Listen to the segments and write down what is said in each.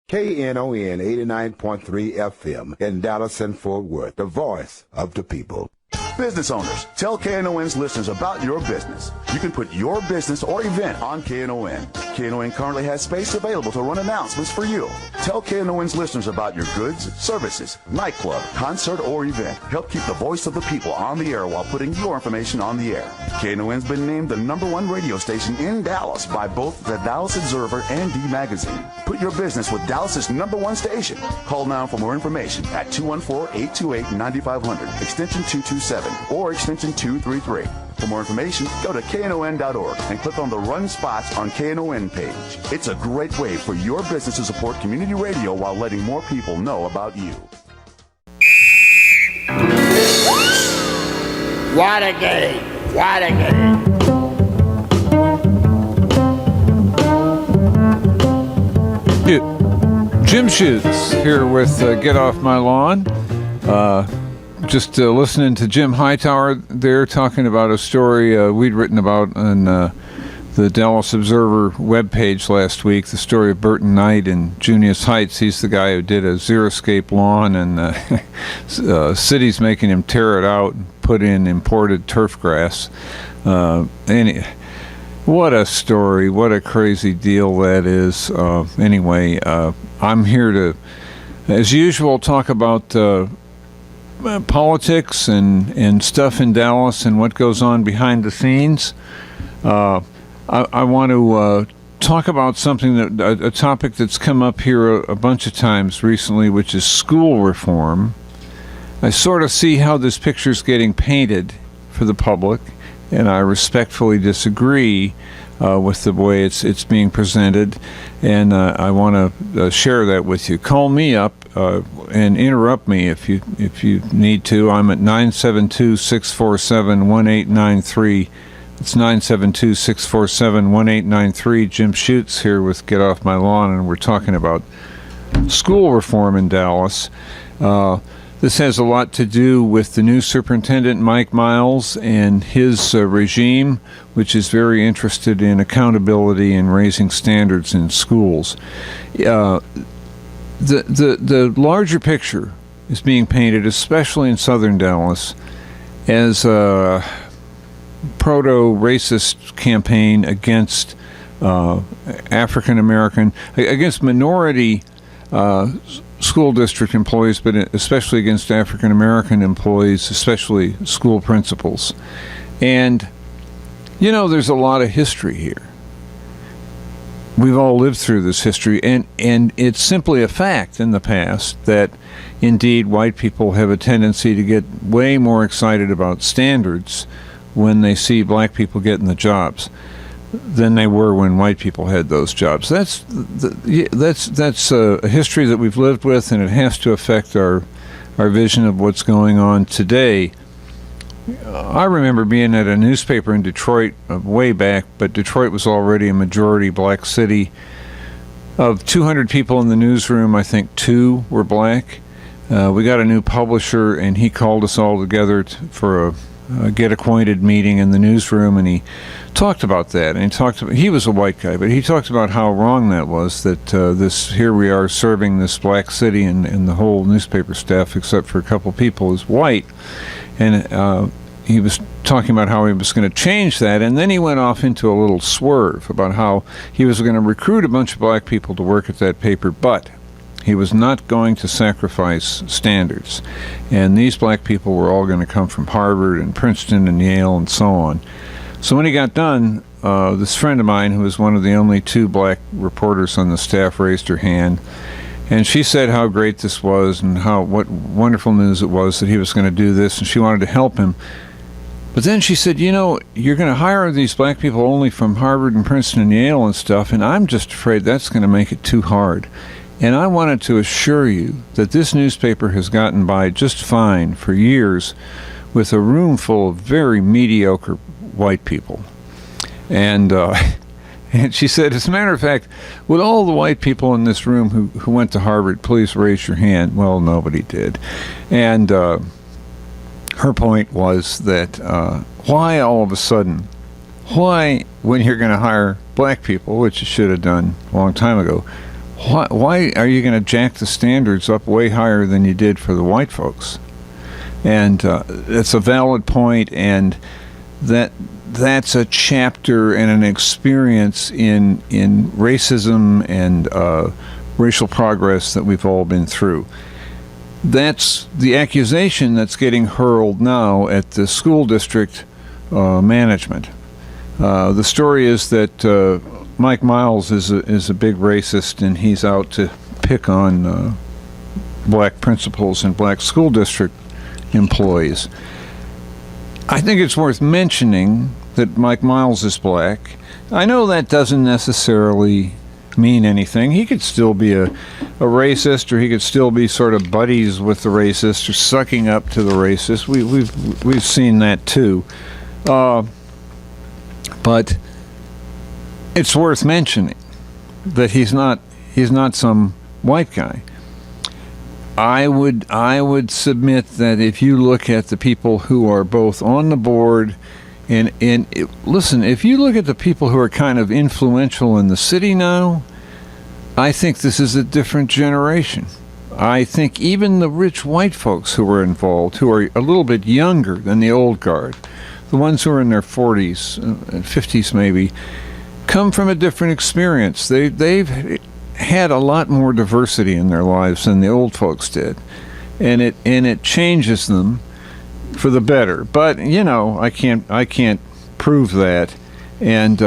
KNON 89.3 FM in Dallas and Fort Worth, the voice of the people. Business owners, tell KNON's listeners about your business. You can put your business or event on KNON. KNON currently has space available to run announcements for you. Tell KNON's listeners about your goods, services, nightclub, concert, or event. Help keep the voice of the people on the air while putting your information on the air. KNON's been named the #1 radio station in Dallas by both the Dallas Observer and D Magazine. Put your business with Dallas's #1 station. Call now for more information at 214-828-9500, extension 227, or extension 233. For more information, go to KNON.org and click on the Run Spots on KNON page. It's a great way for your business to support community radio while letting more people know about you. What a game! What a game! Jim Schutze here with Get Off My Lawn. Just listening to Jim Hightower there talking about a story we'd written about on the Dallas Observer webpage last week, the story of Burton Knight in Junius Heights. He's the guy who did a xeriscape lawn, and city's making him tear it out and put in imported turf grass. What a story, what a crazy deal that is. Anyway, I'm here to, as usual, talk about politics and stuff in Dallas and what goes on behind the scenes. I want to talk about something a topic that's come up here a bunch of times recently, which is school reform. I sort of see how this picture's getting painted for the public, and I respectfully disagree with the way it's being presented, and I want to share that with you. Call me up and interrupt me if you need to. I'm at 972-647-1893. It's 972-647-1893. Jim Schutze here with Get Off My Lawn, and we're talking about school reform in Dallas. This has a lot to do with the new superintendent, Mike Miles, and his regime, which is very interested in accountability and raising standards in schools. The larger picture is being painted, especially in southern Dallas, as a proto-racist campaign against African American, against minority school district employees, but especially against African American employees, especially school principals. And, you know, there's a lot of history here. We've all lived through this history, and it's simply a fact in the past that, indeed, white people have a tendency to get way more excited about standards when they see black people getting the jobs than they were when white people had those jobs. That's a history that we've lived with, and it has to affect our vision of what's going on today. I remember being at a newspaper in Detroit way back, but Detroit was already a majority black city. Of 200 people in the newsroom, I think 2 were black. We got a new publisher, and he called us all together for a get acquainted meeting in the newsroom, and he talked about that. And he was a white guy, but he talked about how wrong that was, that here we are serving this black city, and the whole newspaper staff, except for a couple people, is white. And he was talking about how he was going to change that, and then he went off into a little swerve about how he was going to recruit a bunch of black people to work at that paper, but he was not going to sacrifice standards. And these black people were all going to come from Harvard and Princeton and Yale and so on. So when he got done, this friend of mine, who was one of the only 2 black reporters on the staff, raised her hand. And she said how great this was and what wonderful news it was that he was going to do this, and she wanted to help him. But then she said, you know, you're going to hire these black people only from Harvard and Princeton and Yale and stuff, and I'm just afraid that's going to make it too hard. And I wanted to assure you that this newspaper has gotten by just fine for years with a room full of very mediocre white people. And she said, as a matter of fact, would all the white people in this room who went to Harvard please raise your hand? Well, nobody did. And her point was that why all of a sudden, when you're going to hire black people, which you should have done a long time ago, why are you going to jack the standards up way higher than you did for the white folks? And it's a valid point, and that's a chapter and an experience in racism and racial progress that we've all been through. That's the accusation that's getting hurled now at the school district management. The story is that Mike Miles is a big racist, and he's out to pick on black principals and black school district employees. I think it's worth mentioning that Mike Miles is black. I know that doesn't necessarily mean anything. He could still be a racist, or he could still be sort of buddies with the racist or sucking up to the racist. We've seen that too. But it's worth mentioning that he's not some white guy. I would submit that if you look at the people who are both on the board and listen, if you look at the people who are kind of influential in the city now, I think this is a different generation. I think even the rich white folks who are involved, who are a little bit younger than the old guard, the ones who are in their 40s and 50s maybe, come from a different experience. They've had a lot more diversity in their lives than the old folks did, and it changes them for the better. But I can't prove that, and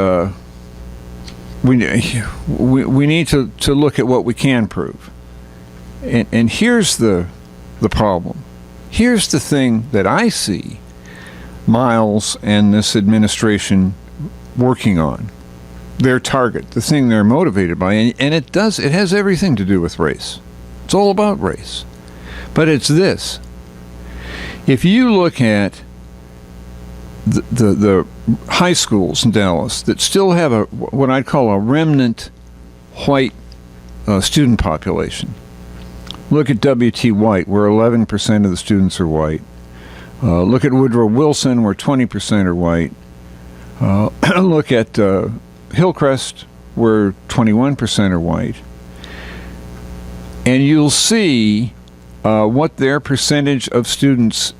we need to look at what we can prove. And here's the problem. Here's the thing that I see Miles and this administration working on. Their target, the thing they're motivated by, and it has everything to do with race. It's all about race. But it's this. If you look at the high schools in Dallas that still have what I'd call a remnant white student population. Look at W.T. White, where 11% of the students are white. Look at Woodrow Wilson, where 20% are white. Look at Hillcrest, where 21% are white. And you'll see what their percentage of students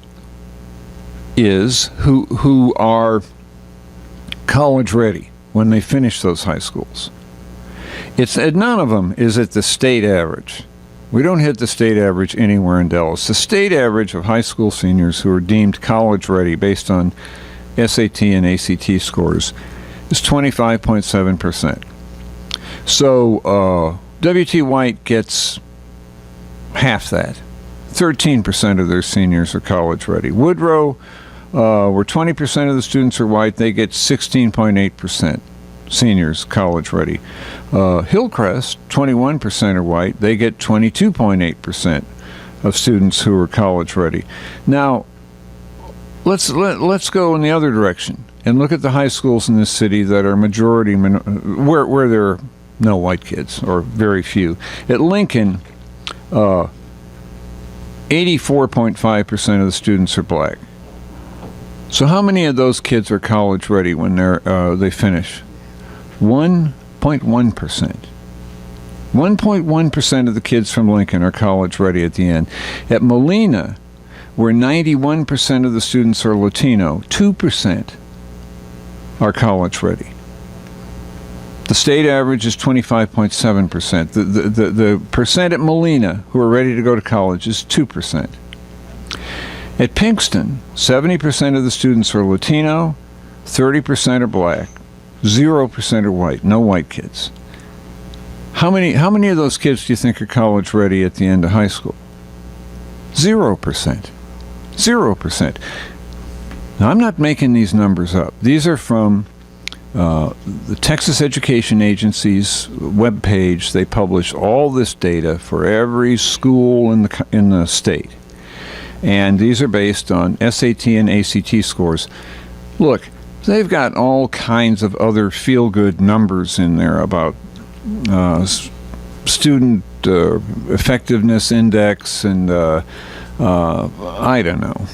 is who are college ready when they finish those high schools. None of them is at the state average. We don't hit the state average anywhere in Dallas. The state average of high school seniors who are deemed college ready based on SAT and ACT scores is 25.7%. So W.T. White gets half that. 13% of their seniors are college ready. Woodrow, where 20% of the students are white, they get 16.8% seniors college ready. Hillcrest, 21% are white, they get 22.8% of students who are college ready. Now, let's go in the other direction and look at the high schools in this city that are majority where there are no white kids or very few. At Lincoln, 84.5% of the students are black. So how many of those kids are college ready when they finish? 1.1%. 1.1% of the kids from Lincoln are college ready at the end. At Molina, where 91% of the students are Latino, 2% are college ready. The state average is 25.7%. The percent at Molina who are ready to go to college is 2%. At Pinkston, 70% of the students are Latino, 30% are black, 0% are white, no white kids. How many of those kids do you think are college ready at the end of high school? 0%. 0%. Now, I'm not making these numbers up. These are from the Texas Education Agency's webpage. They publish all this data for every school in the state. And these are based on SAT and ACT scores. Look, they've got all kinds of other feel-good numbers in there about student effectiveness index and I don't know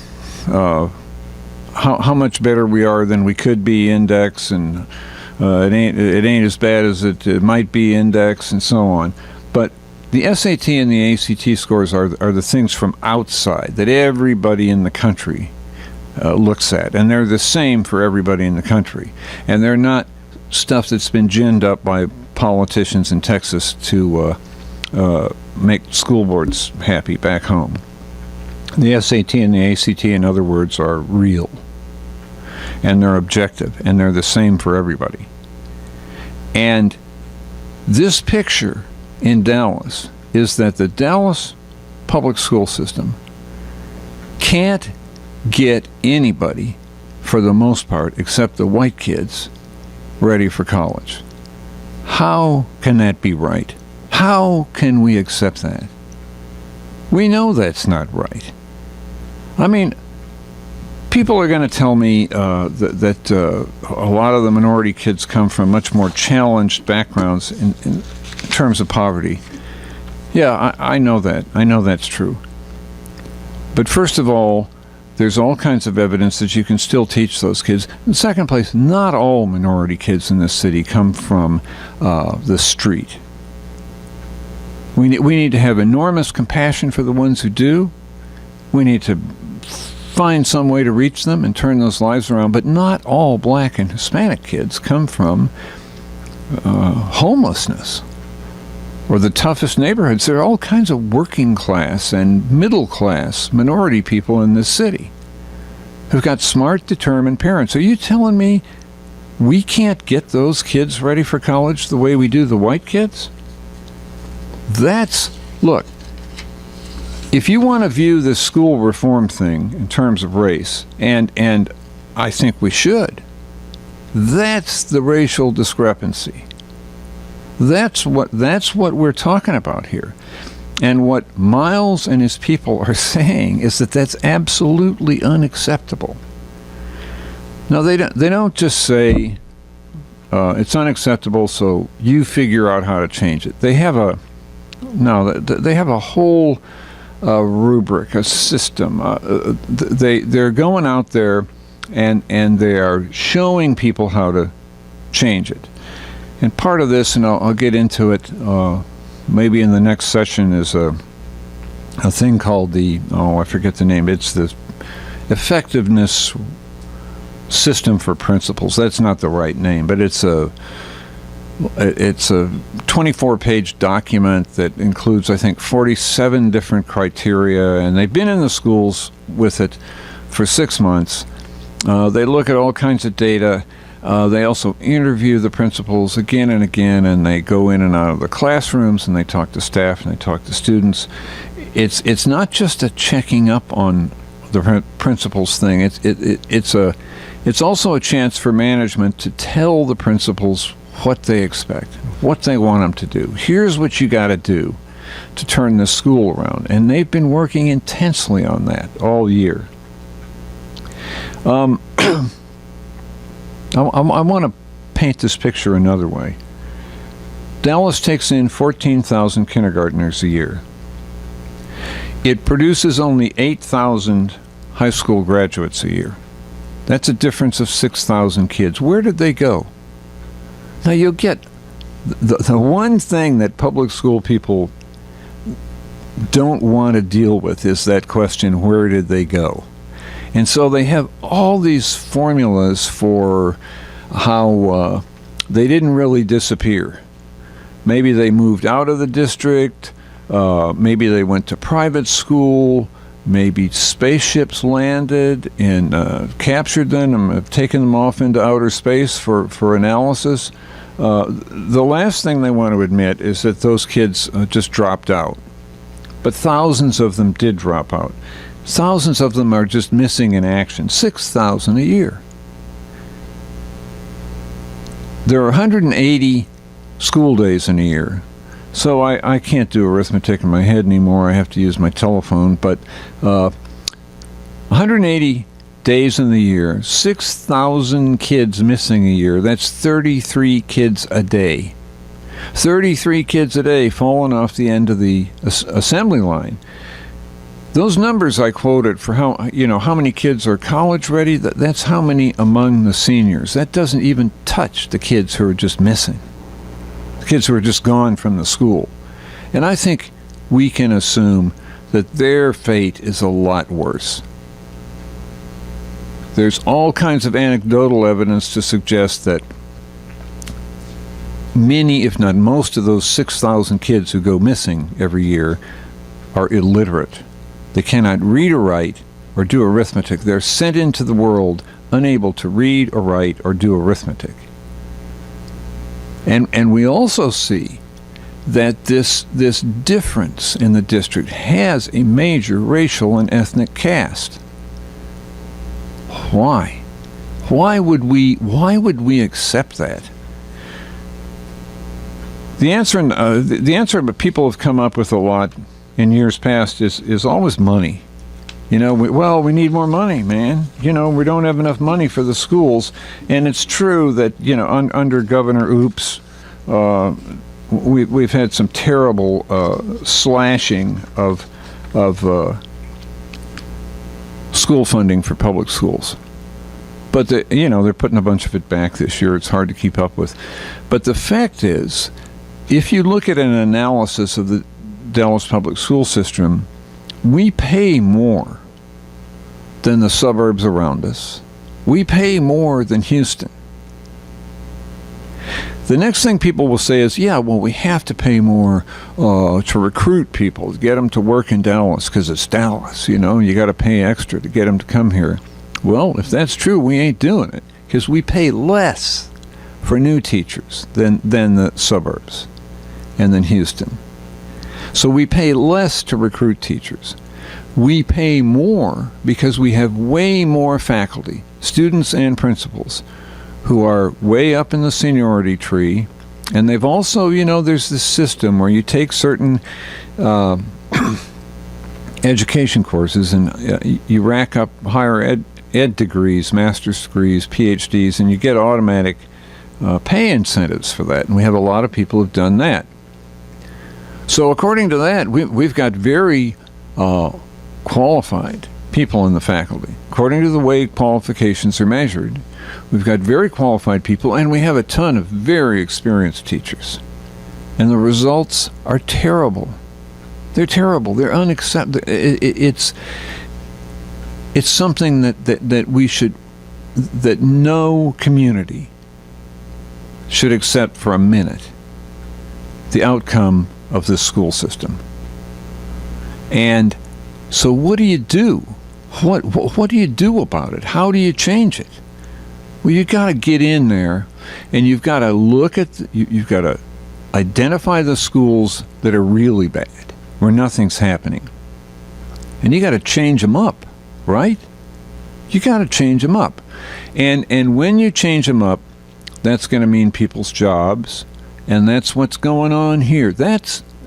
how much better we are than we could be index, and it ain't as bad as it might be index, and so on. But the SAT and the ACT scores are the things from outside that everybody in the country looks at, and they're the same for everybody in the country, and they're not stuff that's been ginned up by politicians in Texas to make school boards happy back home. The SAT and the ACT, in other words, are real, and they're objective, and they're the same for everybody. And this picture in Dallas is that the Dallas public school system can't get anybody, for the most part, except the white kids, ready for college. How can that be right? How can we accept that? We know that's not right. I mean, people are going to tell me that a lot of the minority kids come from much more challenged backgrounds in terms of poverty. Yeah, I know that. I know that's true. But first of all, there's all kinds of evidence that you can still teach those kids. In second place, not all minority kids in this city come from the street. We need to have enormous compassion for the ones who do. We need to find some way to reach them and turn those lives around. But not all black and Hispanic kids come from homelessness or the toughest neighborhoods. There are all kinds of working class and middle class minority people in this city who've got smart, determined parents. Are you telling me we can't get those kids ready for college the way we do the white kids? Look, if you want to view this school reform thing in terms of race, and I think we should, that's the racial discrepancy. That's what we're talking about here. And what Miles and his people are saying is that that's absolutely unacceptable. Now, they don't just say it's unacceptable, so you figure out how to change it. They have a whole rubric, a system. They're going out there and they are showing people how to change it. And part of this, and I'll get into it maybe in the next session, is a thing called I forget the name. It's the effectiveness system for principals. That's not the right name, but it's a 24-page document that includes, I think, 47 different criteria, and they've been in the schools with it for 6 months. They look at all kinds of data. They also interview the principals again and again, and they go in and out of the classrooms, and they talk to staff, and they talk to students. It's not just a checking up on the principals thing. It's also a chance for management to tell the principals what they expect, what they want them to do. Here's what you got to do to turn this school around. And they've been working intensely on that all year. I want to paint this picture another way. Dallas takes in 14,000 kindergartners a year. It produces only 8,000 high school graduates a year. That's a difference of 6,000 kids. Where did they go? Now, you'll get the one thing that public school people don't want to deal with is that question, where did they go? And so they have all these formulas for how they didn't really disappear. Maybe they moved out of the district, maybe they went to private school, maybe spaceships landed and captured them and have taken them off into outer space for analysis. The last thing they want to admit is that those kids just dropped out. But thousands of them did drop out. Thousands of them are just missing in action. 6,000 a year. There are 180 school days in a year. So I can't do arithmetic in my head anymore. I have to use my telephone. But 180 days in the year, 6,000 kids missing a year. That's 33 kids a day. 33 kids a day falling off the end of the assembly line. Those numbers I quoted for how many kids are college ready, that's how many among the seniors. That doesn't even touch the kids who are just missing. The kids who are just gone from the school. And I think we can assume that their fate is a lot worse. There's all kinds of anecdotal evidence to suggest that many, if not most, of those 6,000 kids who go missing every year are illiterate. They cannot read or write or do arithmetic. They're sent into the world unable to read or write or do arithmetic. And we also see that this difference in the district has a major racial and ethnic cast. Why? Why would we accept that? The answer that people have come up with a lot in years past is always money. You know, we need more money, man. You know, we don't have enough money for the schools. And it's true that, you know, under Governor Oops, we've had some terrible slashing of school funding for public schools. But, they're putting a bunch of it back this year. It's hard to keep up with. But the fact is, if you look at an analysis of the Dallas public school system, we pay more than the suburbs around us. We pay more than Houston. The next thing people will say is, we have to pay more to recruit people, to get them to work in Dallas because it's Dallas, you got to pay extra to get them to come here. Well, if that's true, we ain't doing it because we pay less for new teachers than the suburbs and than Houston. So we pay less to recruit teachers. We pay more because we have way more faculty, students and principals, who are way up in the seniority tree. And they've also, there's this system where you take certain education courses and you rack up higher ed degrees, master's degrees, PhDs, and you get automatic pay incentives for that. And we have a lot of people who've done that. So according to that, we've got very qualified people in the faculty. According to the way qualifications are measured, we've got very qualified people, and we have a ton of very experienced teachers. And the results are terrible. They're terrible. They're unacceptable. It's something that we should, that no community should accept for a minute. The outcome of this school system. And so what do you do? What do you do about it? How do you change it? Well, you got to get in there and you've got to look at you've got to identify the schools that are really bad, where nothing's happening. And you got to change them up, right? You got to change them up. And when you change them up, that's going to mean people's jobs. And that's what's going on here.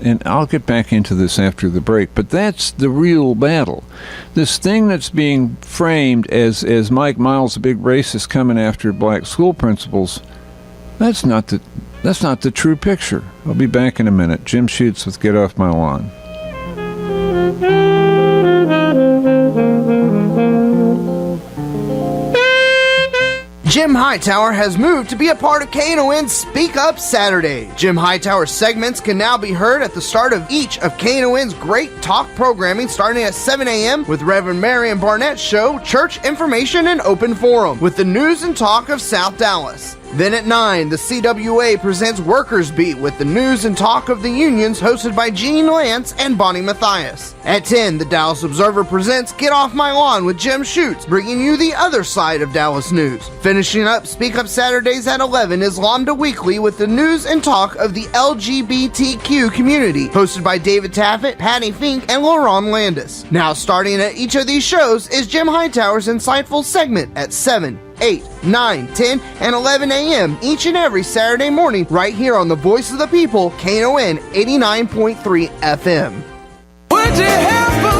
And I'll get back into this after the break, but that's the real battle. This thing that's being framed as Mike Miles, a big racist coming after black school principals, that's not the true picture. I'll be back in a minute. Jim Schutze with Get Off My Lawn. Jim Hightower has moved to be a part of KNON's Speak Up Saturday. Jim Hightower's segments can now be heard at the start of each of KNON's great talk programming, starting at 7 a.m. with Reverend Marion Barnett's show, Church Information and Open Forum, with the news and talk of South Dallas. Then at 9, the CWA presents Workers Beat with the news and talk of the unions, hosted by Gene Lance and Bonnie Matthias. At 10, the Dallas Observer presents Get Off My Lawn with Jim Schutze, bringing you the other side of Dallas news. Finishing up Speak Up Saturdays at 11 is Lambda Weekly with the news and talk of the LGBTQ community, hosted by David Taffet, Patty Fink, and Laron Landis. Now starting at each of these shows is Jim Hightower's insightful segment at 7, 8, 9, 10, and 11 a.m. each and every Saturday morning right here on the Voice of the People, KNON 89.3 FM. Would you help a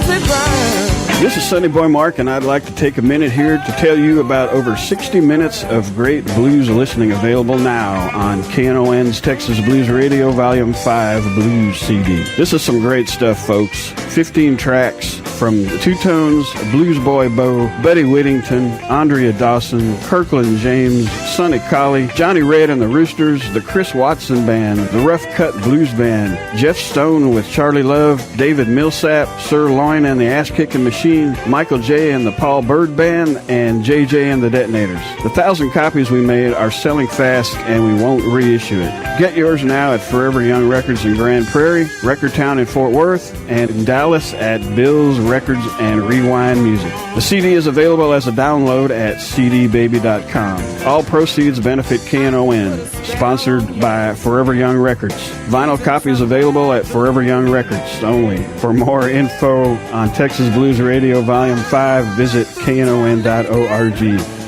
worthy crime? This is Sonny Boy Mark, and I'd like to take a minute here to tell you about over 60 minutes of great blues listening available now on KNON's Texas Blues Radio Volume 5 Blues CD. This is some great stuff, folks. 15 tracks, from the Two-Tones, Blues Boy Bo, Buddy Whittington, Andrea Dawson, Kirkland James, Sonny Colley, Johnny Red and the Roosters, the Chris Watson Band, the Rough Cut Blues Band, Jeff Stone with Charlie Love, David Millsap, Sir Loin and the Ass Kicking Machine, Michael J. and the Paul Bird Band, and JJ and the Detonators. The 1,000 copies we made are selling fast, and we won't reissue it. Get yours now at Forever Young Records in Grand Prairie, Record Town in Fort Worth, and in Dallas at Bill's Records and Rewind Music. The CD is available as a download at cdbaby.com. All proceeds benefit KNON, sponsored by Forever Young Records. Vinyl copies available at Forever Young Records only. For more info on Texas Blues Radio Volume 5, visit knon.org.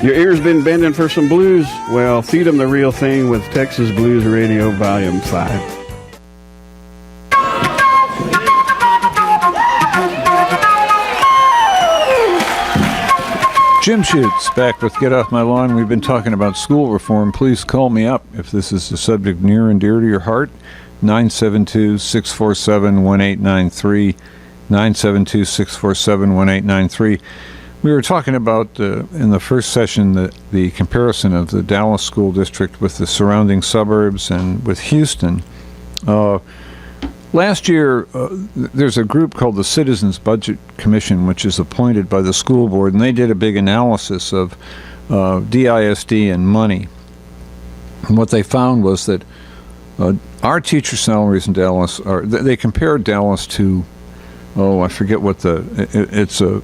Your ears been bending for some blues? Well, feed them the real thing with Texas Blues Radio Volume 5. Jim Schutze back with Get Off My Lawn. We've been talking about school reform. Please call me up if this is a subject near and dear to your heart. 972-647-1893. 972-647-1893. We were talking about, in the first session, the comparison of the Dallas School District with the surrounding suburbs and with Houston. Last year, there's a group called the Citizens Budget Commission, which is appointed by the school board, and they did a big analysis of DISD and money. And what they found was that our teacher salaries in Dallas are, they compared Dallas to, I forget what it's a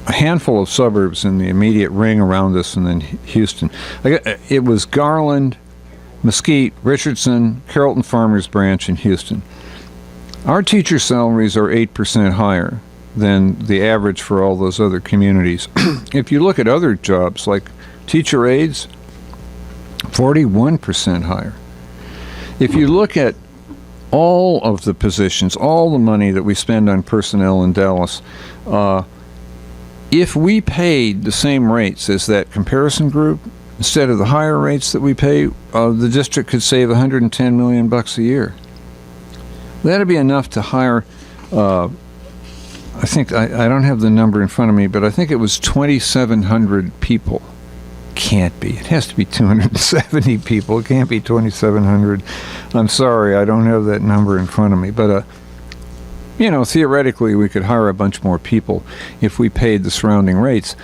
handful of suburbs in the immediate ring around us, and then Houston. It was Garland, Mesquite, Richardson, Carrollton Farmers Branch, and Houston. Our teacher salaries are 8% higher than the average for all those other communities. If you look at other jobs like teacher aides, 41% higher. If you look at all of the positions, all the money that we spend on personnel in Dallas, if we paid the same rates as that comparison group, instead of the higher rates that we pay, the district could save $110 million a year. That'd be enough to hire, I think, I don't have the number in front of me, but I think it was 2,700 people. Can't be. It has to be 270 people. It can't be 2,700. I'm sorry, I don't have that number in front of me. But, theoretically, we could hire a bunch more people if we paid the surrounding rates.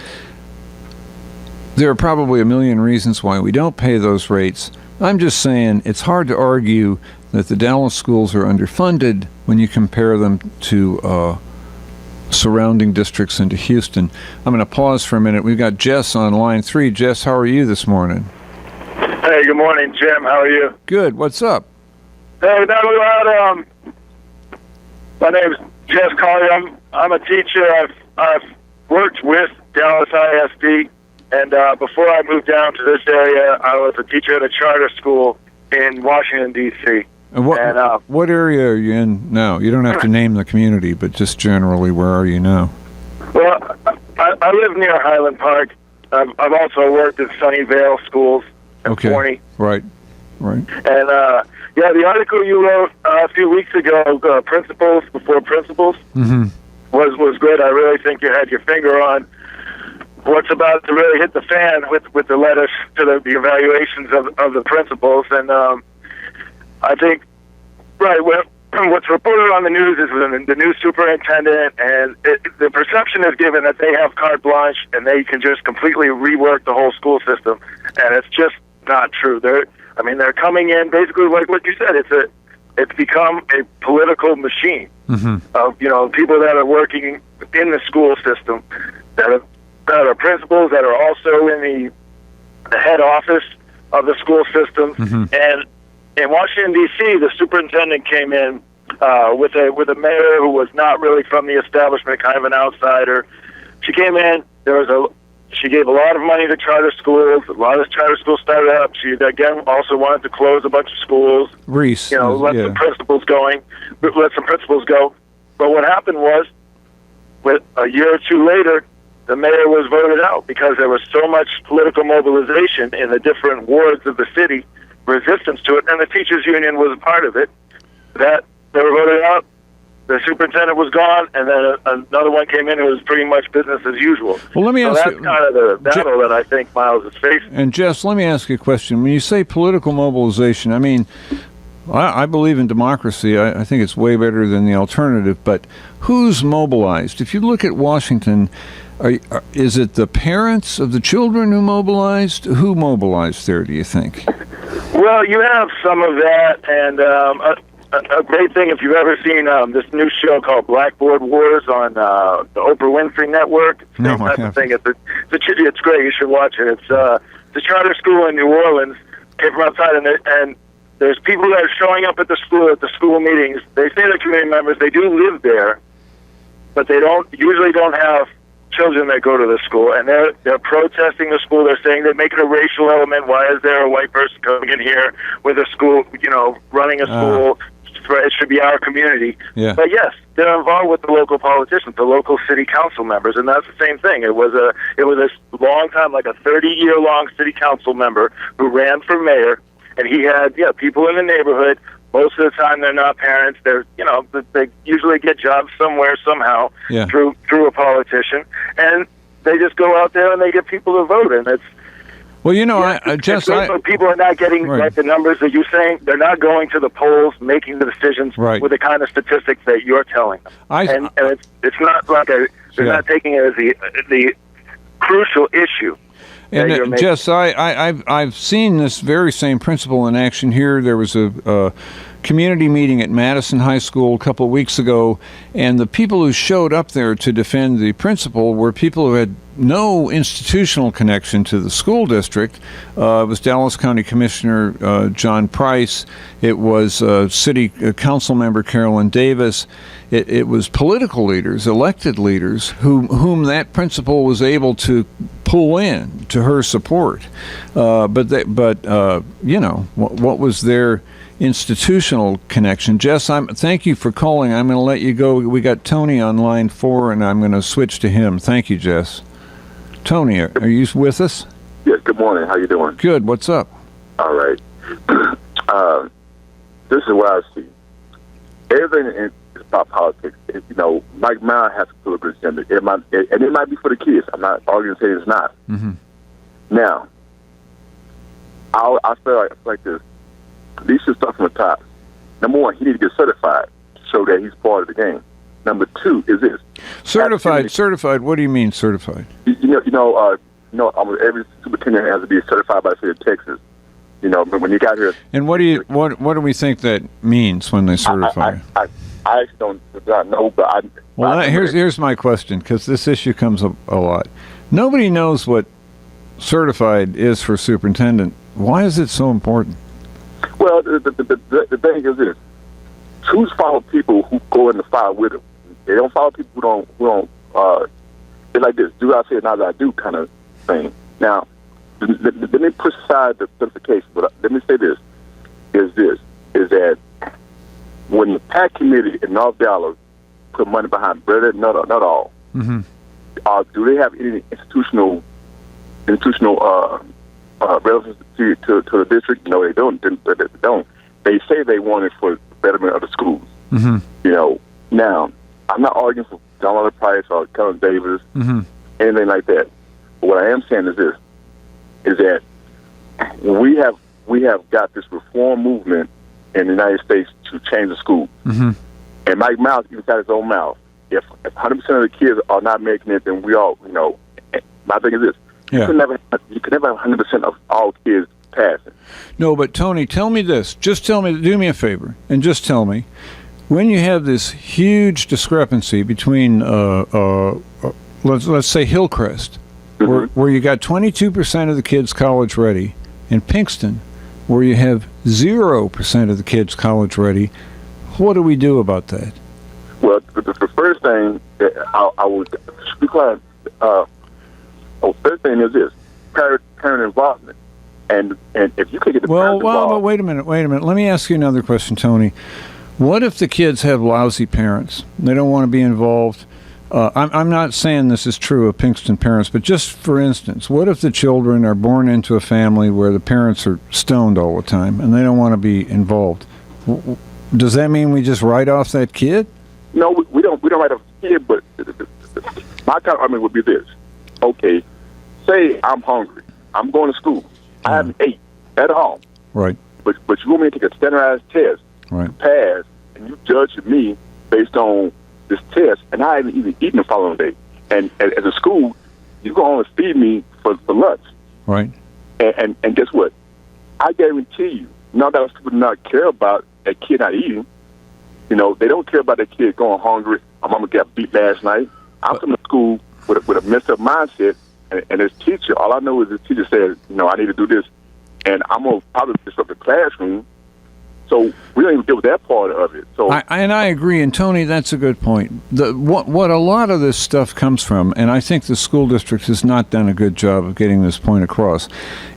There are probably a million reasons why we don't pay those rates. I'm just saying it's hard to argue that the Dallas schools are underfunded when you compare them to surrounding districts into Houston. I'm going to pause for a minute. We've got Jess on line 3. Jess, how are you this morning? Hey, good morning, Jim. How are you? Good. What's up? Hey, my name's Jess Colley. I'm a teacher. I've worked with Dallas ISD, and before I moved down to this area, I was a teacher at a charter school in Washington, D.C. And what area are you in now? You don't have to name the community, but just generally, where are you now? Well, I live near Highland Park. I've also worked at Sunnyvale schools in Forney. Right. And, the article you wrote a few weeks ago, Principals Before Principals, was good. I really think you had your finger on what's about to really hit the fan with the letters to the evaluations of the principals. And I think, what's reported on the news is the new superintendent, and the perception is given that they have carte blanche and they can just completely rework the whole school system, and it's just not true. They're coming in basically like what you said. It's become a political machine of people that are working in the school system that are principals, that are also in the head office of the school system. And in Washington, D.C., the superintendent came in with a mayor who was not really from the establishment, kind of an outsider. She came in. She gave a lot of money to charter schools. A lot of charter schools started up. She, again, also wanted to close a bunch of schools. Let some principals go. But what happened was, a year or two later, the mayor was voted out because there was so much political mobilization in the different wards of the city, resistance to it, and the teachers union was a part of it, that they were voted out. the superintendent was gone, and then another one came in who was pretty much business as usual. Well, let me ask you. That's kind of the battle that I think Miles is facing. And Jess, let me ask you a question. When you say political mobilization, I mean, I believe in democracy. I think it's way better than the alternative. But who's mobilized? If you look at Washington, is it the parents of the children who mobilized? Who mobilized there, do you think? Well, you have some of that, and a great thing, if you've ever seen this new show called Blackboard Wars on the Oprah Winfrey Network. It's No, the same type of thing. It's great. You should watch it. It's the charter school in New Orleans. Came from outside, and there's people that are showing up at the school meetings. They say they're community members. They do live there, but they usually don't have children that go to the school, and they're protesting the school. They're saying they make it a racial element. Why is there a white person coming in here with a school, running a school? It should be our community. Yeah. But yes, they're involved with the local politicians, the local city council members, and that's the same thing. It was a long time, like a 30-year-long city council member who ran for mayor, and he had people in the neighborhood. Most of the time, they're not parents. They usually get jobs somewhere somehow through a politician, and they just go out there and they get people to vote, and it's. Well, people are not getting like the numbers that you're saying. They're not going to the polls, making the decisions with the kind of statistics that you're telling them. And it's not like they're not taking it as the crucial issue. And Jess, I've seen this very same principle in action here. There was a community meeting at Madison High School a couple of weeks ago, and the people who showed up there to defend the principal were people who had no institutional connection to the school district. It was Dallas County Commissioner John Price. It was City Council Member Carolyn Davis. It was political leaders, elected leaders, whom that principal was able to pull in to her support. What was their institutional connection? Jess, thank you for calling. I'm going to let you go. We got Tony on line 4, and I'm going to switch to him. Thank you, Jess. Tony, are you with us? Yes, good morning. How you doing? Good. What's up? All right. This is what I see. Everything is about politics. Mike Mount has a political agenda. And it might be for the kids. I'm not arguing to say it's not. Mm-hmm. Now, I'll say like this. These should start from the top. Number one, he needs to get certified to show that he's part of the game. Number two is this. Certified. What do you mean certified? Every superintendent has to be certified by the state of Texas. But when you got here. And what do we think that means when they certify? I actually don't know, but here's my question, because this issue comes up a lot. Nobody knows what certified is for superintendent. Why is it so important? Well, the thing is this: schools follow people who go in the fire with them. They don't follow people who don't. They're like this: do I say it, not I do, kind of thing. Now, let me push aside the certification, but let me say this: is that when the PAC committee in North Dallas put money behind Brother Nuttall, mm-hmm. Do they have any institutional relevance to the district? No, they don't. They don't. They say they want it for the betterment of the schools. Mm-hmm. Now, I'm not arguing for Donald Price or Kellen Davis, mm-hmm. anything like that. But what I am saying is this: is that we have got this reform movement in the United States to change the school. Mm-hmm. And Mike Miles even got his own mouth. If 100% of the kids are not making it, then we all, my thing is this. Yeah. You can never have 100% of all kids passing. No, but Tony, tell me this. Just tell me, do me a favor, and just tell me, when you have this huge discrepancy between, let's say Hillcrest, mm-hmm. where you got 22% of the kids college ready, and Pinkston, where you have 0% of the kids college ready, what do we do about that? Well, the first thing that I would be quiet. First thing is this: parent involvement, and if you can get the parents involved. But wait a minute. Let me ask you another question, Tony. What if the kids have lousy parents? They don't want to be involved. I'm not saying this is true of Pinkston parents, but just for instance, what if the children are born into a family where the parents are stoned all the time and they don't want to be involved? Does that mean we just write off that kid? No, we don't write a kid, but my comment would be this. Okay, say I'm hungry. I'm going to school. I haven't ate at all. Right. But you want me to take a standardized test, right, pass, and you judge me based on this test, and I haven't even eaten the following day. And as a school, you're going to feed me for lunch. Right. And guess what? I guarantee you, now that people do not care about that kid not eating. You know, they don't care about that kid going hungry. My mama got beat last night. I'm coming to school with a messed up mindset, and as teacher, all I know is the teacher says, you know, I need to do this, and I'm going to probably disrupt the classroom. So we don't even deal with that part of it. So I agree, and Tony, that's a good point. What a lot of this stuff comes from, and I think the school district has not done a good job of getting this point across,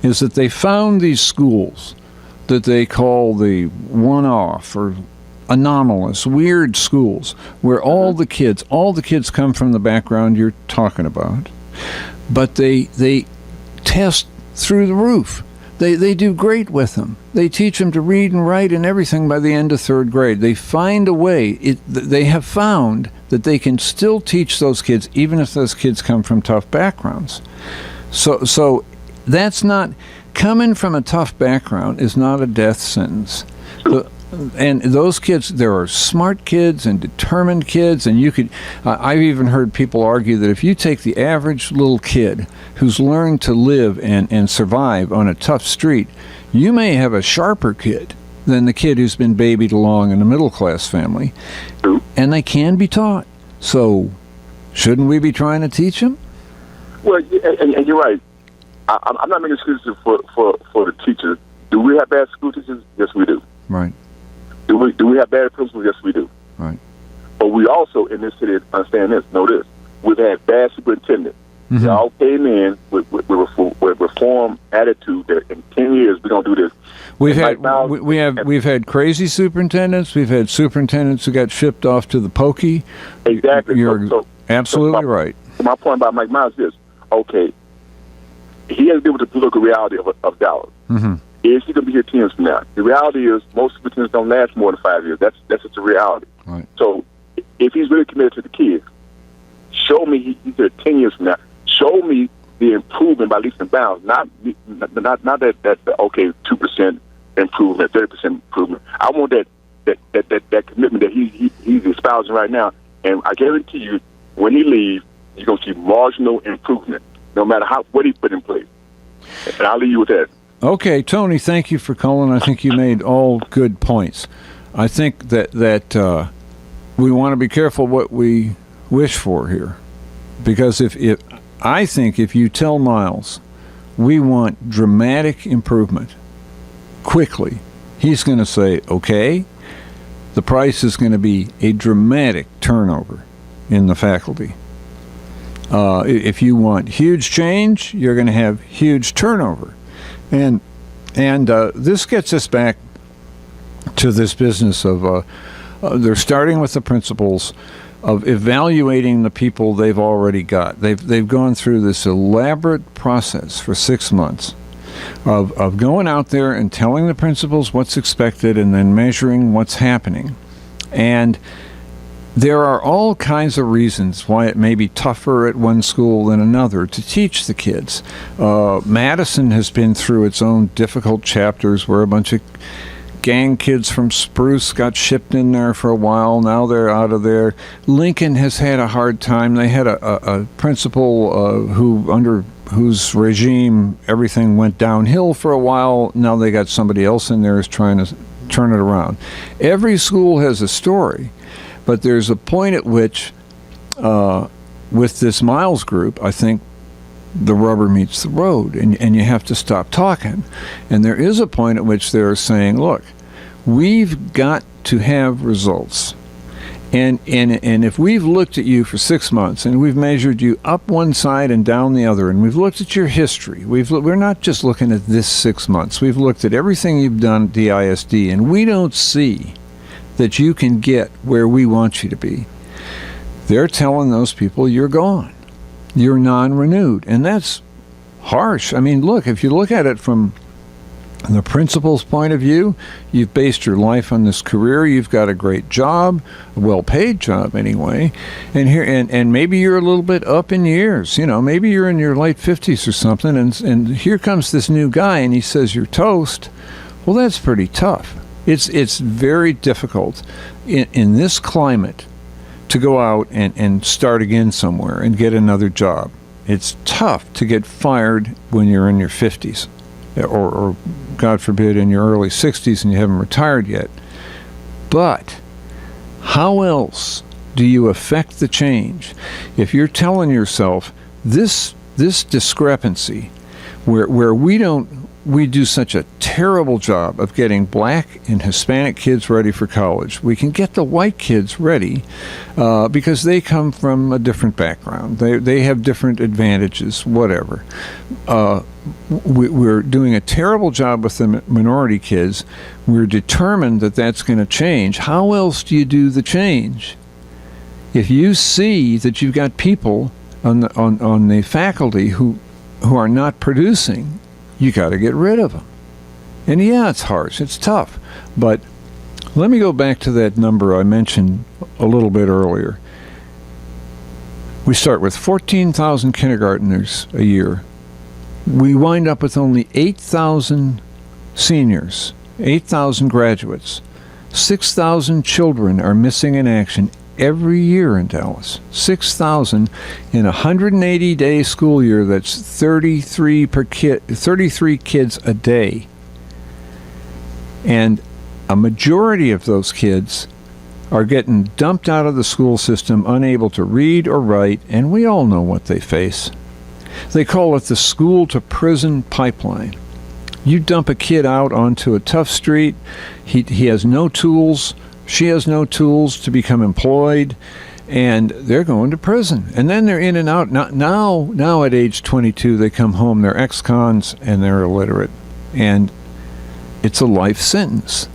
is that they found these schools that they call the one-off or anomalous, weird schools where all the kids come from the background you're talking about, but they test through the roof. They do great with them. They teach them to read and write and everything by the end of third grade. They find a way. They have found that they can still teach those kids, even if those kids come from tough backgrounds. So that's not, coming from a tough background is not a death sentence. And those kids, there are smart kids and determined kids, and you could, I've even heard people argue that if you take the average little kid who's learned to live and survive on a tough street, you may have a sharper kid than the kid who's been babied along in a middle-class family, and they can be taught. So shouldn't we be trying to teach them? Well, and you're right. I'm not making excuses for the teachers. Do we have bad school teachers? Yes, we do. Right. Do we have bad principals? Yes, we do. Right. But we also, in this city, understand this, know this. We've had bad superintendents. Mm-hmm. They all came in with reform attitude that in 10 years we're going to do this. We've had crazy superintendents. We've had superintendents who got shipped off to the pokey. Exactly. You're absolutely right. My point about Mike Miles is, okay, he has to deal with the political reality of Dallas. Mm-hmm. Is he going to be here 10 years from now? The reality is most superintendents don't last more than 5 years. That's just a reality. Right. So if he's really committed to the kids, show me he's here 10 years from now. Show me the improvement by leaps and bounds, not that okay, 2% improvement, 30% improvement. I want that commitment that he's espousing right now, and I guarantee you, when he leaves, you're going to see marginal improvement, no matter what he put in place. And I'll leave you with that. Okay, Tony, thank you for calling. I think you made all good points. I think that we want to be careful what we wish for here, because if you tell Miles we want dramatic improvement quickly, he's going to say, okay, the price is going to be a dramatic turnover in the faculty. If you want huge change, you're going to have huge turnover. And this gets us back to this business of they're starting with the principals of evaluating the people they've already got. They've gone through this elaborate process for 6 months of going out there and telling the principals what's expected and then measuring what's happening. And there are all kinds of reasons why it may be tougher at one school than another to teach the kids. Madison has been through its own difficult chapters where a bunch of gang kids from Spruce got shipped in there for a while. Now they're out of there. Lincoln has had a hard time. They had a principal under whose regime everything went downhill for a while. Now they got somebody else in there who's trying to turn it around. Every school has a story. But there's a point at which, with this Miles group, I think the rubber meets the road, and you have to stop talking. And there is a point at which they're saying, look, we've got to have results. And if we've looked at you for 6 months, and we've measured you up one side and down the other, and we've looked at your history, we're not just looking at this 6 months. We've looked at everything you've done at DISD, and we don't see that you can get where we want you to be. They're telling those people you're gone. You're non-renewed. And that's harsh. I mean, look, if you look at it from the principal's point of view, you've based your life on this career. You've got a great job, a well-paid job anyway, and maybe you're a little bit up in years. Maybe you're in your late 50s or something, and here comes this new guy, and he says you're toast. Well, that's pretty tough. It's very difficult in this climate to go out and start again somewhere and get another job. It's tough to get fired when you're in your 50s. Or God forbid, in your early 60s and you haven't retired yet. But how else do you affect the change if you're telling yourself this discrepancy where we do such a terrible job of getting black and Hispanic kids ready for college. We can get the white kids ready because they come from a different background. They have different advantages, whatever. We're doing a terrible job with the minority kids. We're determined that that's going to change. How else do you do the change? If you see that you've got people on the faculty who are not producing, you got to get rid of them. And yeah, it's harsh, it's tough. But let me go back to that number I mentioned a little bit earlier. We start with 14,000 kindergartners a year. We wind up with only 8,000 seniors, 8,000 graduates. 6,000 children are missing in action every year in Dallas. 6,000 in a 180-day school year. That's 33 kids a day. And a majority of those kids are getting dumped out of the school system, unable to read or write, and we all know what they face. They call it the school-to-prison pipeline. You dump a kid out onto a tough street, he has no tools, she has no tools to become employed, and they're going to prison. And then they're in and out. Now at age 22, they come home, they're ex-cons, and they're illiterate. And it's a life sentence.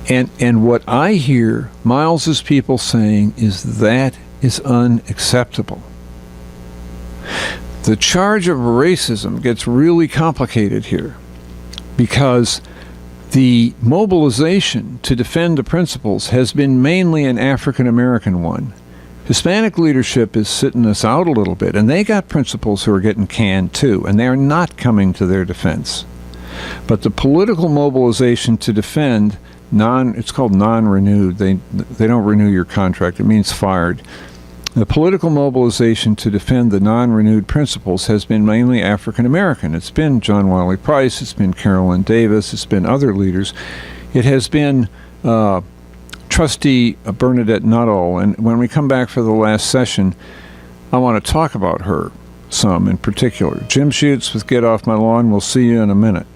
And what I hear Miles's people saying is that is unacceptable. The charge of racism gets really complicated here because the mobilization to defend the principles has been mainly an African-American one. Hispanic leadership is sitting us out a little bit, and they got principals who are getting canned too, and they are not coming to their defense. But the political mobilization to defend it's called non-renewed. They don't renew your contract. It means fired. The political mobilization to defend the non-renewed principles has been mainly African-American. It's been John Wiley Price, it's been Carolyn Davis, it's been other leaders. It has been Trustee Bernadette Nuttall, and when we come back for the last session, I want to talk about her some in particular. Jim Schutze with Get Off My Lawn. We'll see you in a minute.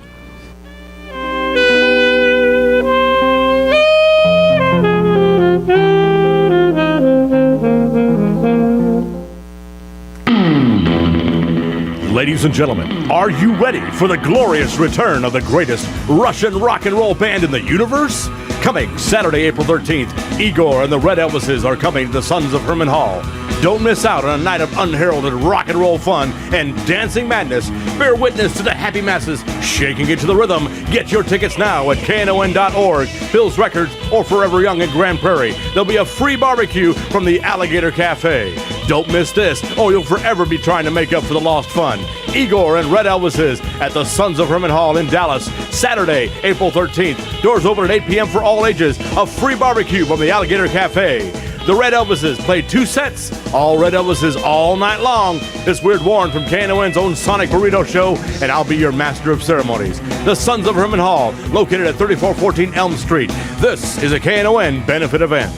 Ladies and gentlemen, are you ready for the glorious return of the greatest Russian rock and roll band in the universe? Coming Saturday, April 13th, Igor and the Red Elvises are coming to the Sons of Herman Hall. Don't miss out on a night of unheralded rock and roll fun and dancing madness. Bear witness to the happy masses shaking it to the rhythm. Get your tickets now at knon.org, Bill's Records, or Forever Young in Grand Prairie. There'll be a free barbecue from the Alligator Cafe. Don't miss this, or you'll forever be trying to make up for the lost fun. Igor and Red Elvises at the Sons of Herman Hall in Dallas, Saturday, April 13th. Doors open at 8 p.m. for all ages. A free barbecue from the Alligator Cafe. The Red Elvises play 2 sets, all Red Elvises all night long. This Weird Warren from KNON's own Sonic Burrito Show, and I'll be your master of ceremonies. The Sons of Herman Hall, located at 3414 Elm Street. This is a KNON benefit event.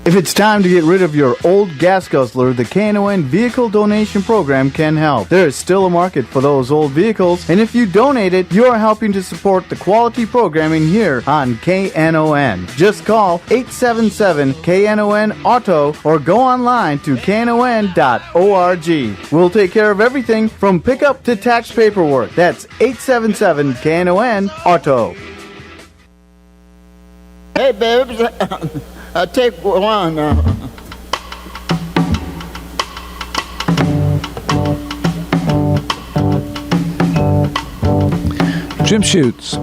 If it's time to get rid of your old gas guzzler, the KNON Vehicle Donation Program can help. There is still a market for those old vehicles, and if you donate it, you are helping to support the quality programming here on KNON. Just call 877-KNON-AUTO or go online to knon.org. We'll take care of everything from pickup to tax paperwork. That's 877-KNON-AUTO. Hey, babes. Take one. Jim Schutze.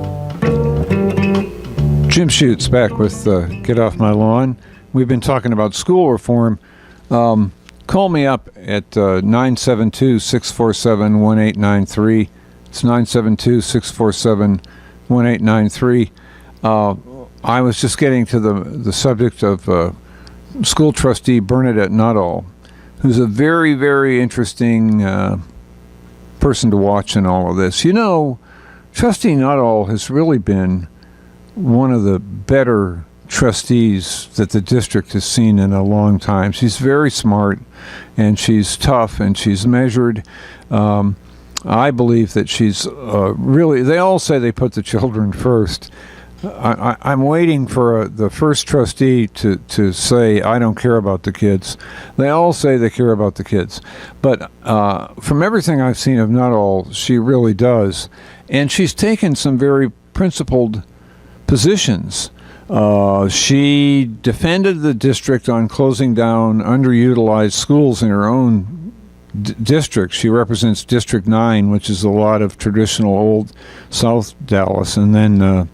Jim Schutze back with Get Off My Lawn. We've been talking about school reform. Call me up at 972-647-1893. It's 972-647-1893. I was just getting to the subject of school trustee Bernadette Nuttall, who's a very, very interesting person to watch in all of this. You know, Trustee Nuttall has really been one of the better trustees that the district has seen in a long time. She's very smart, and she's tough, and she's measured. I believe that she's really, they all say they put the children first. I'm waiting for the first trustee to say, I don't care about the kids. They all say they care about the kids. But from everything I've seen of Nuttall, she really does. And she's taken some very principled positions. She defended the district on closing down underutilized schools in her own district. She represents District 9, which is a lot of traditional old South Dallas, and then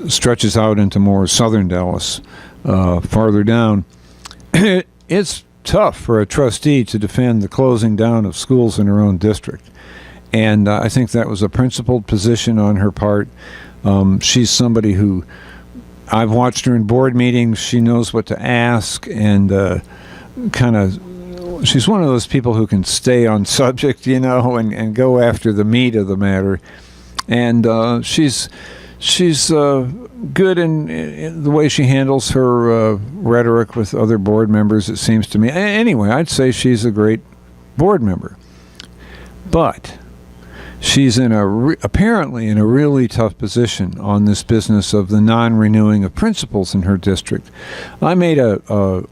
stretches out into more southern Dallas, farther down. It's tough for a trustee to defend the closing down of schools in her own district. And I think that was a principled position on her part. She's somebody who, I've watched her in board meetings. She knows what to ask, and she's one of those people who can stay on subject, you know, and go after the meat of the matter. And she's good in the way she handles her rhetoric with other board members, it seems to me. Anyway, I'd say she's a great board member. But she's apparently in a really tough position on this business of the non-renewing of principals in her district. I made a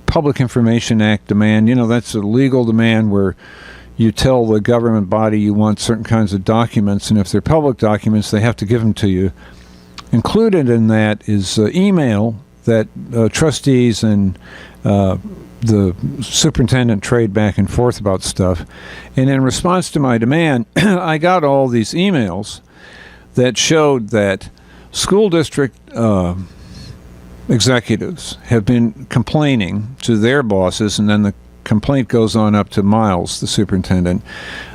Public Information Act demand. You know, that's a legal demand where you tell the government body you want certain kinds of documents, and if they're public documents, they have to give them to you. Included in that is email that trustees and the superintendent trade back and forth about stuff. And in response to my demand, I got all these emails that showed that school district executives have been complaining to their bosses, and then the complaint goes on up to Miles, the superintendent,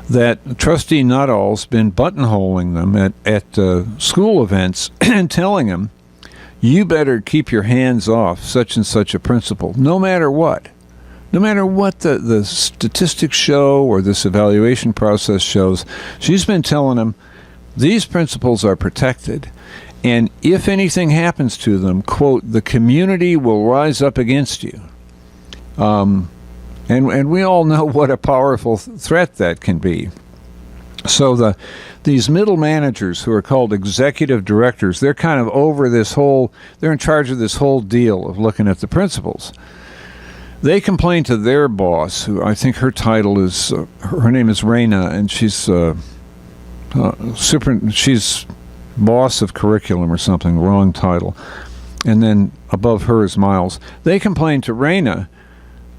that Trustee Nuttall's been buttonholing them at school events and telling them, you better keep your hands off such and such a principal, no matter what. No matter what the statistics show or this evaluation process shows, she's been telling them these principals are protected. And if anything happens to them, quote, the community will rise up against you. And we all know what a powerful threat that can be. So these middle managers who are called executive directors, they're kind of over this they're in charge of this whole deal of looking at the principals. They complain to their boss, who I think her title is, her name is Raina, and she's she's boss of curriculum or something, wrong title. And then above her is Miles. They complain to Raina,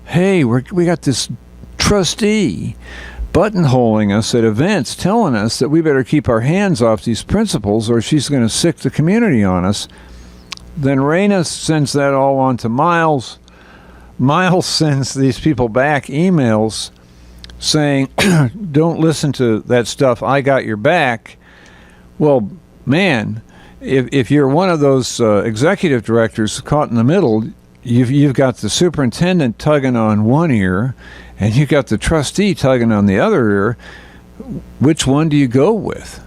hey, we got this trustee buttonholing us at events, telling us that we better keep our hands off these principals or she's going to sick the community on us. Then Raina sends that all on to Miles. Miles sends these people back emails saying, don't listen to that stuff, I got your back. Well, man, if you're one of those executive directors caught in the middle, you've got the superintendent tugging on one ear, and you've got the trustee tugging on the other ear. Which one do you go with?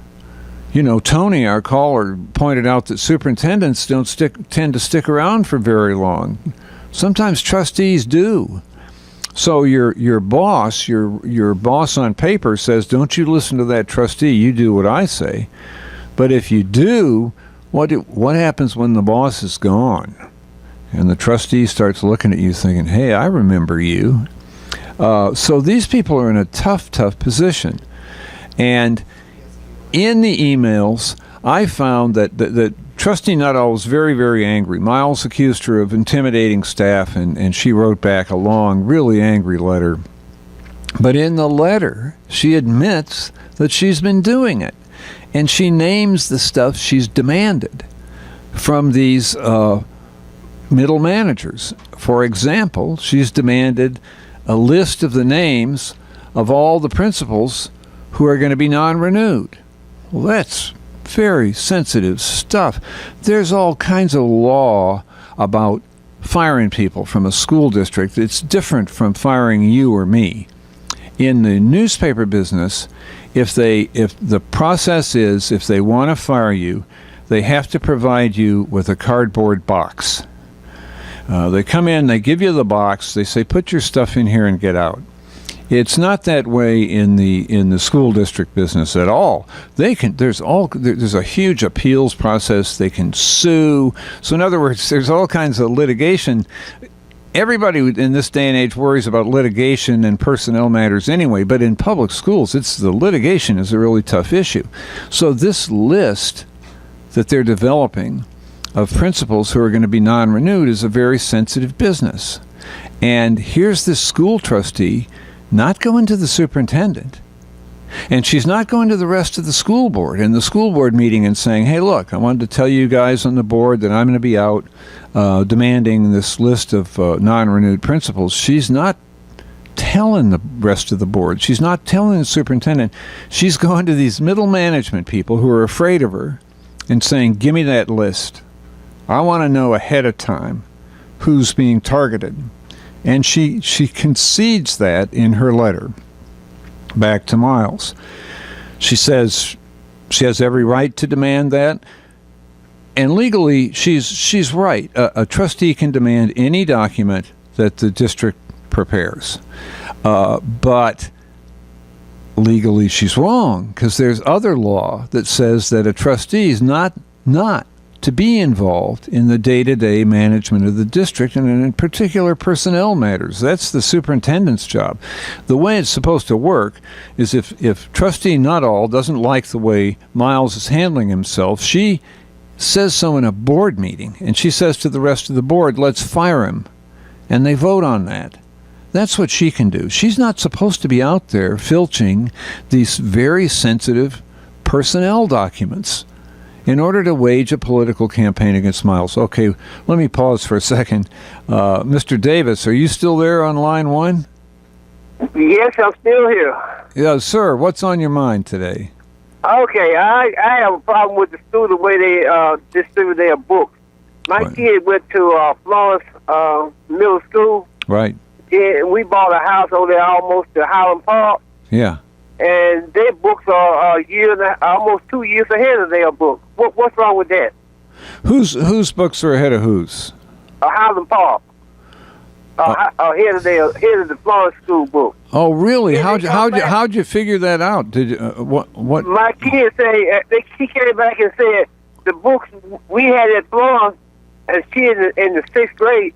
You know, Tony, our caller, pointed out that superintendents don't tend to stick around for very long. Sometimes trustees do. So your boss on paper says, don't you listen to that trustee, you do what I say. But if you do, what happens when the boss is gone? And the trustee starts looking at you thinking, hey, I remember you. So these people are in a tough position. And in the emails, I found that Trustee Nuttall was very, very angry. Miles accused her of intimidating staff, and she wrote back a long, really angry letter. But in the letter, she admits that she's been doing it. And she names the stuff she's demanded from these middle managers. For example, she's demanded a list of the names of all the principals who are going to be non-renewed. Well, that's very sensitive stuff. There's all kinds of law about firing people from a school district. It's different from firing you or me. In the newspaper business, if the process is, if they want to fire you, they have to provide you with a cardboard box. They come in, they give you the box, they say, put your stuff in here and get out. It's not that way in the school district business at all. There's a huge appeals process. They can sue. So in other words, there's all kinds of litigation. Everybody in this day and age worries about litigation and personnel matters anyway, but in public schools, the litigation is a really tough issue. So this list that they're developing of principals who are going to be non-renewed is a very sensitive business. And here's this school trustee not going to the superintendent, and she's not going to the rest of the school board in the school board meeting and saying, hey, look, I wanted to tell you guys on the board that I'm going to be out demanding this list of non-renewed principals. She's not telling the rest of the board. She's not telling the superintendent. She's going to these middle management people who are afraid of her and saying, give me that list. I want to know ahead of time who's being targeted. And she concedes that in her letter back to Miles. She says she has every right to demand that. And legally, she's right. A trustee can demand any document that the district prepares. But legally, she's wrong, because there's other law that says that a trustee is not to be involved in the day-to-day management of the district, and in particular personnel matters. That's the superintendent's job. The way it's supposed to work is if trustee Nuttall doesn't like the way Miles is handling himself, she says so in a board meeting, and she says to the rest of the board, let's fire him, and they vote on that. That's what she can do. She's not supposed to be out there filching these very sensitive personnel documents in order to wage a political campaign against Miles. Okay, let me pause for a second. Mr. Davis, are you still there on line one? Yes, I'm still here. Yeah, sir, what's on your mind today? Okay, I have a problem with the school, the way they distribute their books. My kid went to Florence Middle School. Right. And we bought a house over there almost to Highland Park. Yeah. And their books are almost 2 years ahead of their book. What's wrong with that? Whose books are ahead of whose? Highland Park. Ahead of the Florence School book. Oh, really? How'd you figure that out? Did you, what? My kids say he came back and said the books we had at Florence as kids in the 6th grade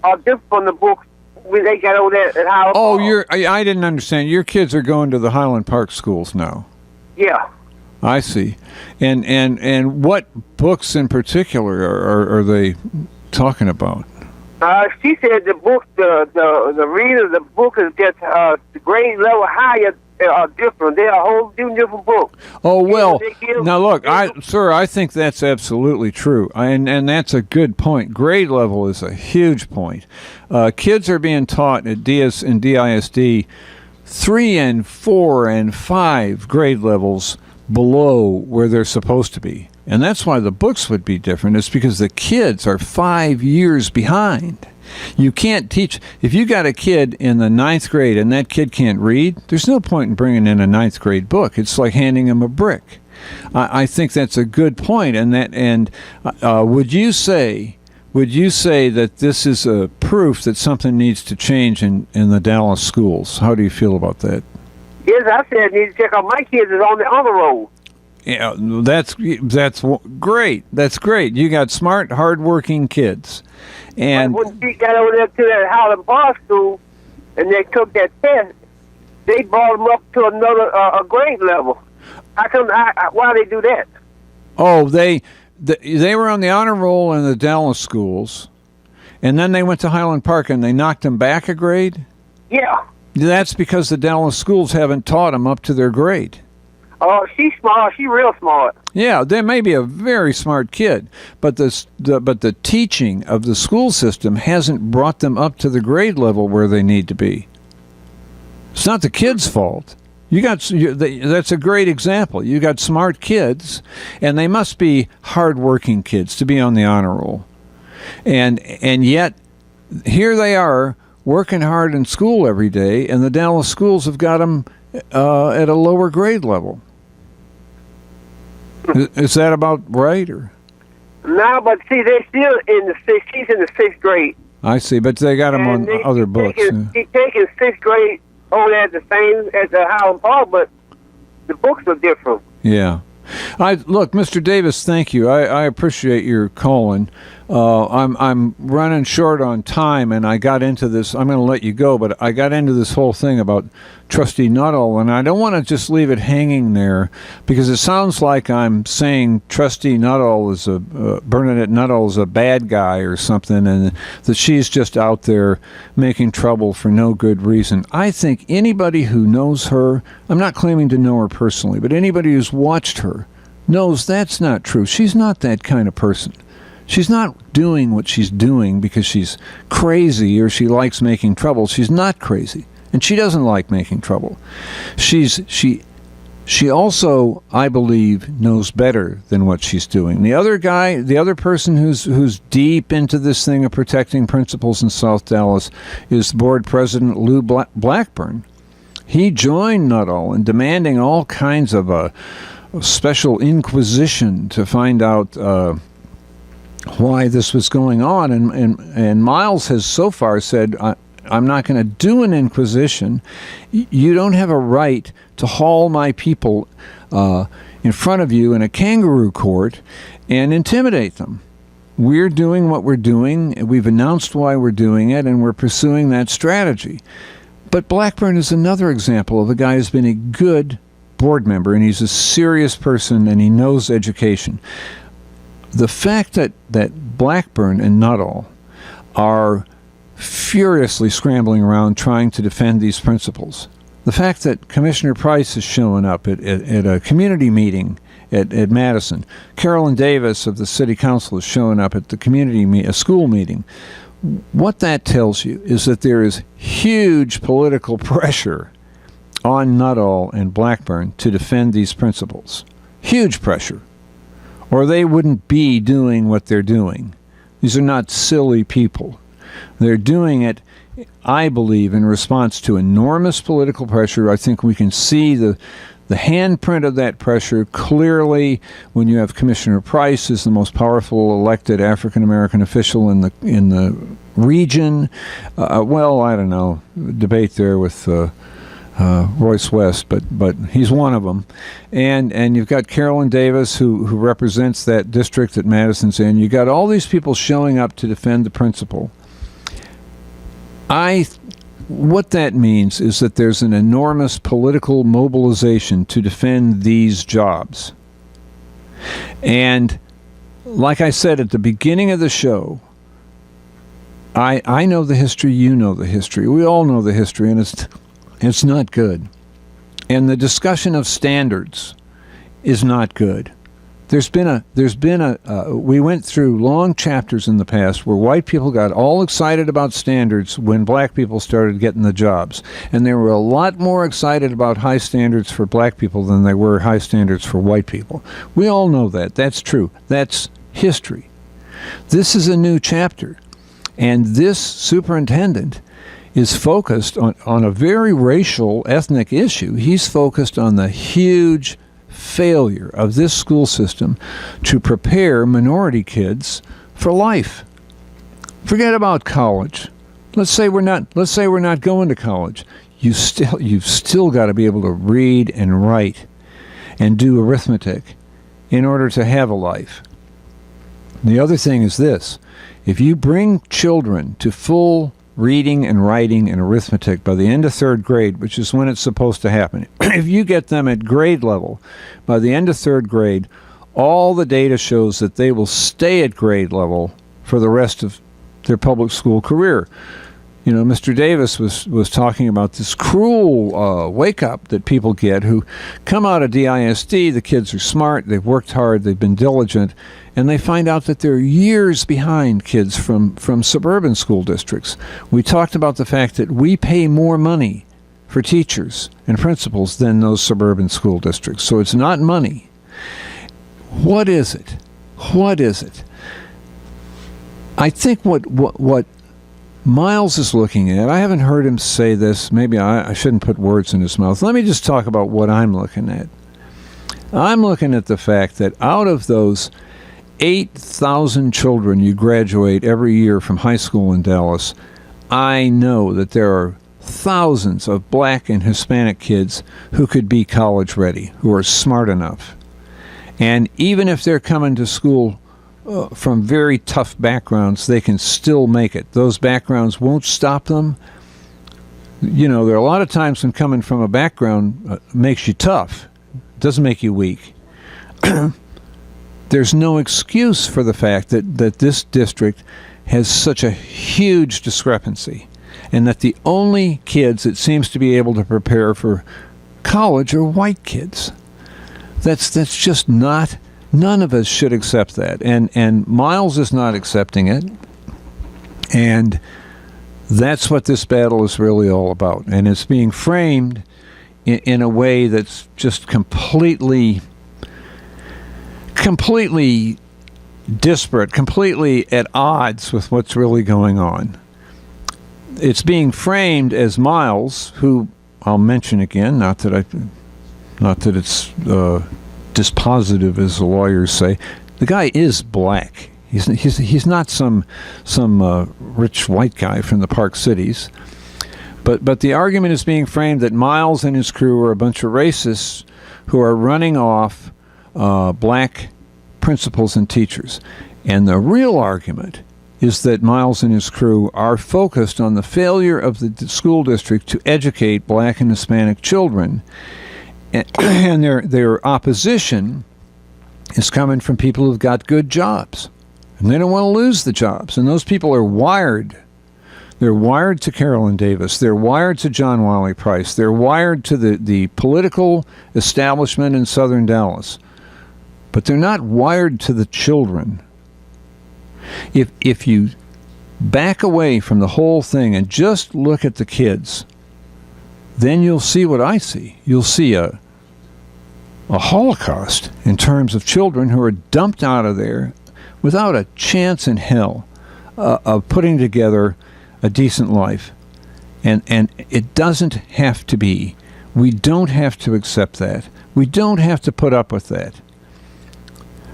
are different from the books they got over there at Highland Park. I didn't understand. Your kids are going to the Highland Park schools now. Yeah. I see. And what books in particular are they talking about? She said the book, the reader of the book is just the grade level higher are different. They are a whole different book. Oh, well, now look, I think that's absolutely true. And that's a good point. Grade level is a huge point. Kids are being taught at DS and DISD 3 and 4 and 5 grade levels below where they're supposed to be. And that's why the books would be different. It's because the kids are 5 years behind. You can't teach. If you got a kid in the 9th grade and that kid can't read, there's no point in bringing in a 9th grade book. It's like handing him a brick. I think that's a good point. And would you say that this is a proof that something needs to change in the Dallas schools? How do you feel about that? Yes, I said I need to check out my kids is on the other road. Yeah, that's great. That's great. You got smart, hardworking kids. And when she got over there to that Highland Park school and they took that test, they brought them up to another grade level. Why they do that? Oh, they were on the honor roll in the Dallas schools, and then they went to Highland Park and they knocked them back a grade? Yeah. That's because the Dallas schools haven't taught them up to their grade. Oh, she's smart. She's real smart. Yeah, they may be a very smart kid, but the teaching of the school system hasn't brought them up to the grade level where they need to be. It's not the kid's fault. That's a great example. You got smart kids, and they must be hardworking kids to be on the honor roll, and yet here they are working hard in school every day, and the Dallas schools have got them at a lower grade level. Is that about right, or? No, but see, they're still in the sixth. She's in the sixth grade. I see, but they got them on other books. He's taking sixth grade over at the same as the Highland Park, but the books are different. Yeah. Look, Mr. Davis, thank you. I appreciate your calling. I'm running short on time, and I got into this. I'm going to let you go, but I got into this whole thing about Trustee Nuttall, and I don't want to just leave it hanging there, because it sounds like I'm saying Trustee Nuttall is Bernadette Nuttall is a bad guy or something, and that she's just out there making trouble for no good reason. I think anybody who knows her, I'm not claiming to know her personally, but anybody who's watched her knows that's not true. She's not that kind of person. She's not doing what she's doing because she's crazy or she likes making trouble. She's not crazy, and she doesn't like making trouble. She also, I believe, knows better than what she's doing. The other guy, the other person who's deep into this thing of protecting principals in South Dallas is board president Lou Blackburn. He joined Nuttall in demanding all kinds of a special inquisition to find out why this was going on, and Miles has so far said, I'm not going to do an inquisition. You don't have a right to haul my people in front of you in a kangaroo court and intimidate them. We're doing what we're doing. We've announced why we're doing it, and we're pursuing that strategy. But Blackburn is another example of a guy who's been a good board member, and he's a serious person, and he knows education. The fact that Blackburn and Nuttall are furiously scrambling around trying to defend these principles, the fact that Commissioner Price is showing up at a community meeting at Madison, Carolyn Davis of the City Council is showing up at the a school meeting, what that tells you is that there is huge political pressure on Nuttall and Blackburn to defend these principles. Huge pressure. Or they wouldn't be doing what they're doing. These are not silly people. They're doing it, I believe, in response to enormous political pressure. I think we can see the handprint of that pressure clearly when you have Commissioner Price as the most powerful elected African-American official in the region. Well, I don't know, debate there with Royce West, but he's one of them, and you've got Carolyn Davis who represents that district that Madison's in. You got all these people showing up to defend the principle. What that means is that there's an enormous political mobilization to defend these jobs, and like I said at the beginning of the show, I know the history. You know the history. We all know the history, and it's not good. And the discussion of standards is not good. We went through long chapters in the past where white people got all excited about standards when black people started getting the jobs. And they were a lot more excited about high standards for black people than they were high standards for white people. We all know that. That's true. That's history. This is a new chapter. And this superintendent is focused on a very racial, ethnic issue. He's focused on the huge failure of this school system to prepare minority kids for life. Forget about college. Let's say we're not going to college. You've still got to be able to read and write and do arithmetic in order to have a life. The other thing is this: if you bring children to full reading and writing and arithmetic by the end of third grade, which is when it's supposed to happen, if you get them at grade level by the end of third grade, all the data shows that they will stay at grade level for the rest of their public school career. You know, Mr. Davis was talking about this cruel wake-up that people get who come out of DISD. The kids are smart, they've worked hard, they've been diligent, and they find out that they're years behind kids from suburban school districts. We talked about the fact that we pay more money for teachers and principals than those suburban school districts. So it's not money. What is it? What is it? I think what Miles is looking at, I haven't heard him say this, maybe I shouldn't put words in his mouth. Let me just talk about what I'm looking at. I'm looking at the fact that out of those 8,000 children you graduate every year from high school in Dallas, I know that there are thousands of black and Hispanic kids who could be college ready, who are smart enough. And even if they're coming to school from very tough backgrounds, they can still make it. Those backgrounds won't stop them. You know, there are a lot of times when coming from a background makes you tough. It doesn't make you weak. There's no excuse for the fact that this district has such a huge discrepancy, and that the only kids it seems to be able to prepare for college are white kids. That's just not... None of us should accept that, and Miles is not accepting it, and that's what this battle is really all about. And it's being framed in a way that's just completely disparate, completely at odds with what's really going on. It's being framed as Miles, who I'll mention again, not that it's dispositive, as the lawyers say. The guy is black. He's not some rich white guy from the Park Cities. But the argument is being framed that Miles and his crew are a bunch of racists who are running off black principals and teachers. And the real argument is that Miles and his crew are focused on the failure of the school district to educate black and Hispanic children. And their opposition is coming from people who've got good jobs. And they don't want to lose the jobs. And those people are wired. They're wired to Carolyn Davis. They're wired to John Wiley Price. They're wired to the political establishment in southern Dallas. But they're not wired to the children. If you back away from the whole thing and just look at the kids, then you'll see what I see. You'll see a holocaust in terms of children who are dumped out of there without a chance in hell of putting together a decent life. And it doesn't have to be. We don't have to accept that. We don't have to put up with that.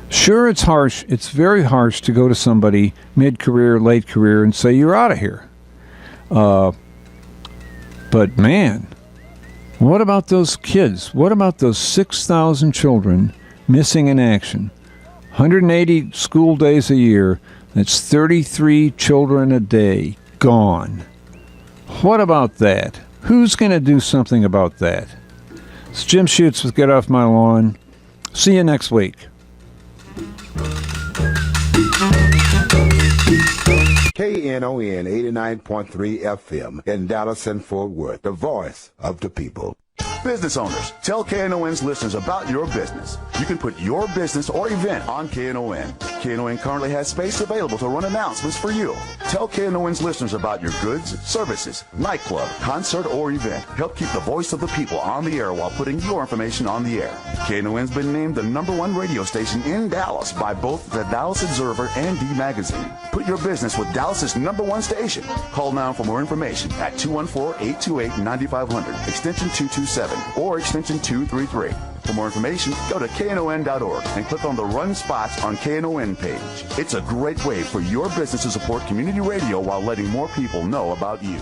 Sure, it's harsh. It's very harsh to go to somebody mid-career, late career, and say, you're out of here. But man, what about those kids? What about those 6,000 children missing in action? 180 school days a year. That's 33 children a day gone. What about that? Who's going to do something about that? It's Jim Schutze with Get Off My Lawn. See you next week. KNON 89.3 FM in Dallas and Fort Worth, the voice of the people. Business owners, tell KNON's listeners about your business. You can put your business or event on KNON. KNON currently has space available to run announcements for you. Tell KNON's listeners about your goods, services, nightclub, concert, or event. Help keep the voice of the people on the air while putting your information on the air. KNON's been named the #1 radio station in Dallas by both the Dallas Observer and D Magazine. Put your business with Dallas's #1 station. Call now for more information at 214-828-9500, extension 227, or extension 233. For more information, go to KNON.org and click on the Run Spots on KNON page. It's a great way for your business to support community radio while letting more people know about you.